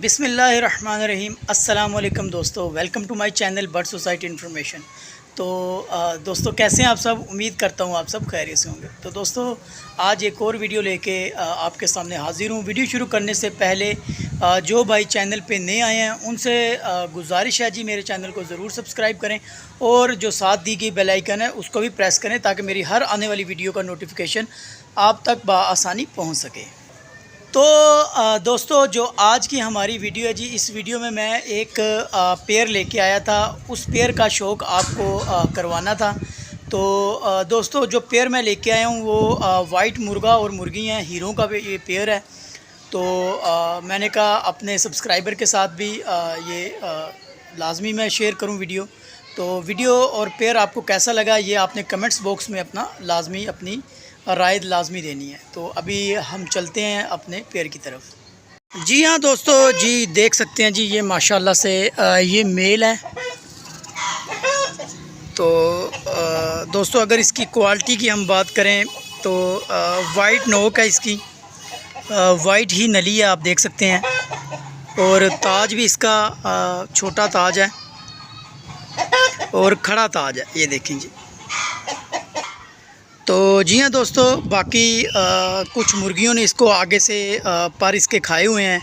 बिस्मिल्लाहिर्रहमानिर्रहीम। अस्सलाम वालेकुम दोस्तों, welcome to my channel Bird Society Information. तो दोस्तों कैसे हैं आप सब? उम्मीद करता हूँ आप सब खैरियत से होंगे। तो दोस्तों आज एक और वीडियो लेके आपके सामने हाज़िर हूँ। वीडियो शुरू करने से पहले जो भाई चैनल पे नए आए हैं उनसे गुजारिश है जी, मेरे चैनल को ज़रूर सब्सक्राइब करें और जो साथ दी गई बेल आइकन है उसको भी प्रेस करें ताकि मेरी हर आने वाली वीडियो का नोटिफिकेशन आप तक बआसानी पहुँच सके। तो दोस्तों जो आज की हमारी वीडियो है जी, इस वीडियो में मैं एक पेयर लेके आया था। उस पेयर का शौक़ आपको करवाना था। तो दोस्तों जो पेयर मैं लेके आया हूँ वो वाइट मुर्गा और मुर्गी हैं, हीरों का भी ये पेयर है। तो मैंने कहा अपने सब्सक्राइबर के साथ भी ये लाजमी मैं शेयर करूँ वीडियो। तो वीडियो और पेयर आपको कैसा लगा ये आपने कमेंट्स बॉक्स में अपना लाजमी अपनी राय लाजमी देनी है। तो अभी हम चलते हैं अपने पेयर की तरफ। जी हाँ दोस्तों, जी देख सकते हैं जी, ये माशाल्लाह से ये मेल है। तो दोस्तों अगर इसकी क्वालिटी की हम बात करें तो वाइट नोक है इसकी, वाइट ही नली है, आप देख सकते हैं। और ताज भी इसका छोटा ताज है और खड़ा ताज है, ये देखें जी। तो जी हाँ दोस्तों, बाकी कुछ मुर्गियों ने इसको आगे से पर इसके खाए हुए हैं,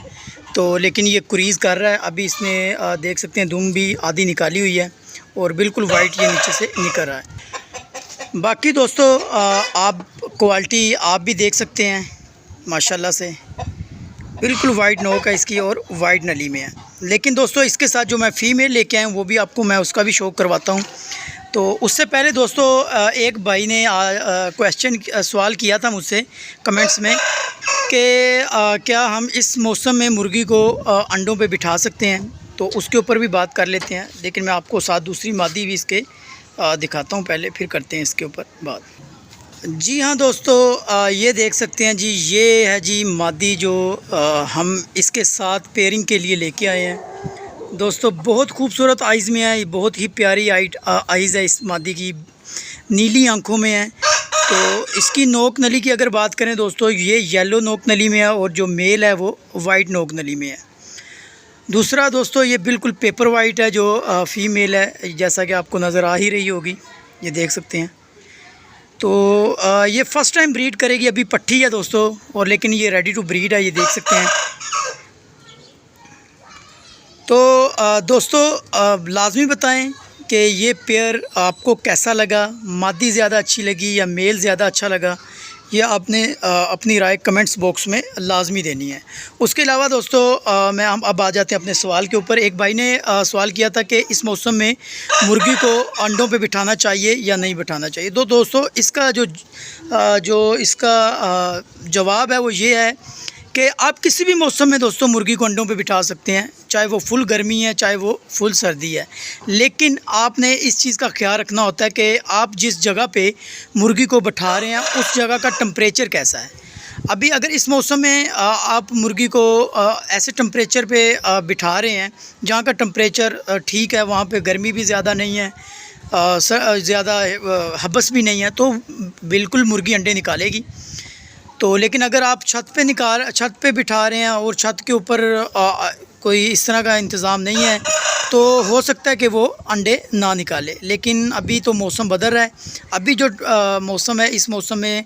तो लेकिन ये कुरीज़ कर रहा है। अभी इसने देख सकते हैं दुम भी आधी निकाली हुई है और बिल्कुल वाइट ये नीचे से निकल रहा है। बाकी दोस्तों आप क्वालिटी आप भी देख सकते हैं, माशाल्लाह से बिल्कुल वाइट नोक है इसकी और वाइट नली में है। लेकिन दोस्तों इसके साथ जो मैं फ़ीमेल लेके आया हूँ वो भी आपको मैं उसका भी शौक़ करवाता हूँ। तो उससे पहले दोस्तों एक भाई ने सवाल किया था मुझसे कमेंट्स में कि क्या हम इस मौसम में मुर्गी को अंडों पे बिठा सकते हैं, तो उसके ऊपर भी बात कर लेते हैं। लेकिन मैं आपको साथ दूसरी मादी भी इसके दिखाता हूँ, पहले फिर करते हैं इसके ऊपर बात। जी हाँ दोस्तों, ये देख सकते हैं जी, ये है जी मादी जो हम इसके साथ पेयरिंग के लिए लेके आए हैं। दोस्तों बहुत खूबसूरत आइज़ में है, बहुत ही प्यारी आइज़ है इस मादी की, नीली आंखों में है। तो इसकी नोक नली की अगर बात करें दोस्तों, ये येलो नोक नली में है और जो मेल है वो वाइट नोक नली में है। दूसरा दोस्तों ये बिल्कुल पेपर वाइट है जो फ़ीमेल है, जैसा कि आपको नज़र आ ही रही होगी, ये देख सकते हैं। तो ये फ़र्स्ट टाइम ब्रीड करेगी, अभी पट्टी है दोस्तों, और लेकिन ये रेडी टू ब्रीड है, ये देख सकते हैं। तो दोस्तों लाजमी बताएं कि ये पेयर आपको कैसा लगा, मादी ज़्यादा अच्छी लगी या मेल ज़्यादा अच्छा लगा, ये आपने अपनी राय कमेंट्स बॉक्स में लाजमी देनी है। उसके अलावा दोस्तों हम अब आ जाते हैं अपने सवाल के ऊपर। एक भाई ने सवाल किया था कि इस मौसम में मुर्गी को अंडों पे बिठाना चाहिए या नहीं बिठाना चाहिए। तो दोस्तों इसका जो इसका जवाब है वो ये है कि आप किसी भी मौसम में दोस्तों मुर्गी को अंडों पे बिठा सकते हैं, चाहे वो फुल गर्मी है चाहे वो फुल सर्दी है। लेकिन आपने इस चीज़ का ख्याल रखना होता है कि आप जिस जगह पे मुर्गी को बिठा रहे हैं उस जगह का टेम्परेचर कैसा है। अभी अगर इस मौसम में आप मुर्गी को ऐसे टेम्परेचर पे बिठा रहे हैं जहाँ का टेम्परेचर ठीक है, वहाँ पे गर्मी भी ज़्यादा नहीं है, ज़्यादा हबस भी नहीं है, तो बिल्कुल मुर्गी अंडे निकालेगी। तो लेकिन अगर आप छत पे बिठा रहे हैं और छत के ऊपर कोई इस तरह का इंतज़ाम नहीं है तो हो सकता है कि वो अंडे ना निकाले। लेकिन अभी तो मौसम बदल रहा है, अभी जो मौसम है इस मौसम में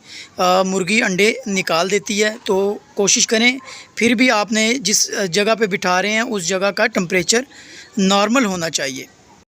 मुर्गी अंडे निकाल देती है। तो कोशिश करें, फिर भी आपने जिस जगह पे बिठा रहे हैं उस जगह का टेम्परेचर नॉर्मल होना चाहिए।